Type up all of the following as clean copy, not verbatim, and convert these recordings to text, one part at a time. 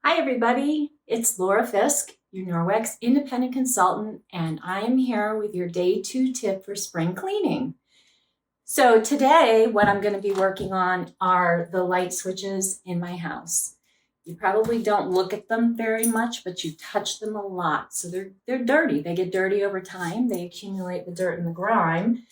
Hi everybody, it's Laura Fisk, your Norwex independent consultant, and I am here with your day 2 tip for spring cleaning. So today what I'm going to be working on are the light switches in my house. You probably don't look at them very much, but you touch them a lot. So they're dirty. They get dirty over time. They accumulate the dirt and the grime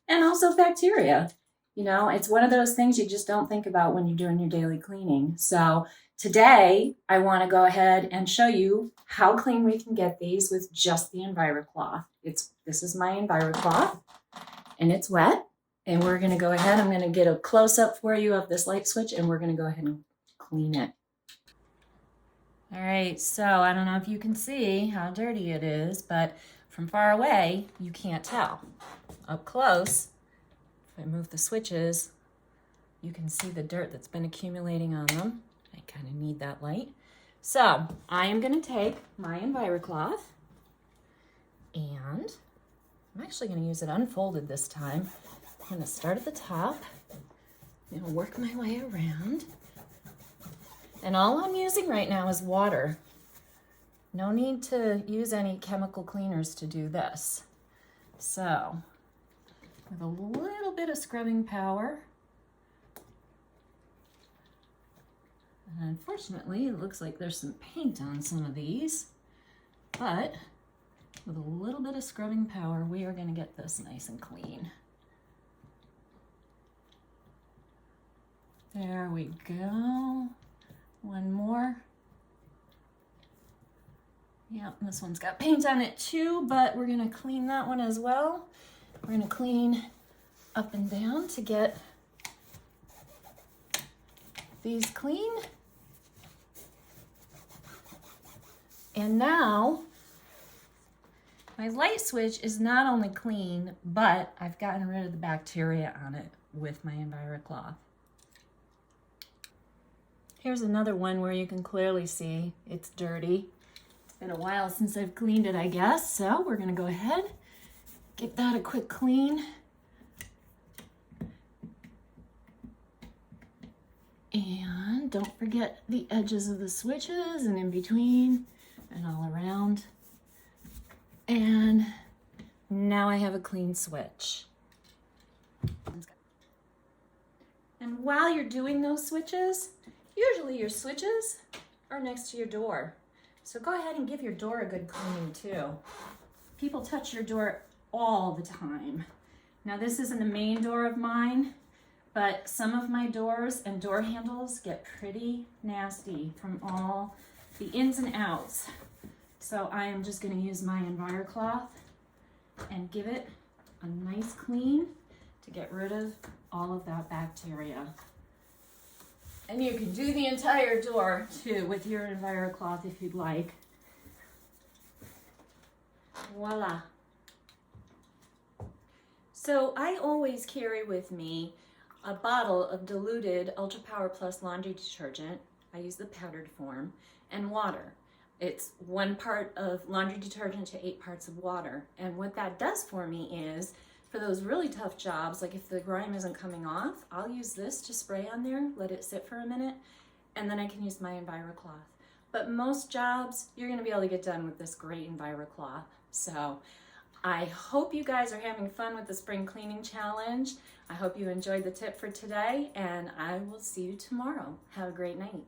and also bacteria. You know, it's one of those things you just don't think about when you're doing your daily cleaning. So today, I want to go ahead and show you how clean we can get these with just the EnviroCloth. This is my EnviroCloth, and it's wet. And we're going to go ahead, I'm going to get a close-up for you of this light switch, and we're going to go ahead and clean it. All right, so I don't know if you can see how dirty it is, but from far away, you can't tell. Up close, if I move the switches, you can see the dirt that's been accumulating on them. I kind of need that light. So I am going to take my EnviroCloth, and I'm actually going to use it unfolded this time. I'm going to start at the top. I'm going to work my way around. And all I'm using right now is water. No need to use any chemical cleaners to do this. So with a little bit of scrubbing power, and unfortunately, it looks like there's some paint on some of these, but with a little bit of scrubbing power, we are going to get this nice and clean. There we go. One more. Yeah, this one's got paint on it too, but we're going to clean that one as well. We're going to clean up and down to get these clean. And now my light switch is not only clean, but I've gotten rid of the bacteria on it with my EnviroCloth. Here's another one where you can clearly see it's dirty. It's been a while since I've cleaned it, I guess. So we're gonna go ahead, give that a quick clean. And don't forget the edges of the switches and in between and all around. And now I have a clean switch. And while you're doing those switches, usually your switches are next to your door. So go ahead and give your door a good cleaning too. People touch your door all the time. Now this isn't the main door of mine, but some of my doors and door handles get pretty nasty from all the ins and outs. So I am just going to use my EnviroCloth and give it a nice clean to get rid of all of that bacteria. And you can do the entire door too with your EnviroCloth if you'd like. Voila. So I always carry with me a bottle of diluted Ultra Power Plus laundry detergent. I use the powdered form, and water. It's 1 part of laundry detergent to 8 parts of water. And what that does for me is, for those really tough jobs, like if the grime isn't coming off, I'll use this to spray on there, let it sit for a minute, and then I can use my EnviroCloth. But most jobs, you're gonna be able to get done with this great EnviroCloth. So I hope you guys are having fun with the spring cleaning challenge. I hope you enjoyed the tip for today, and I will see you tomorrow. Have a great night.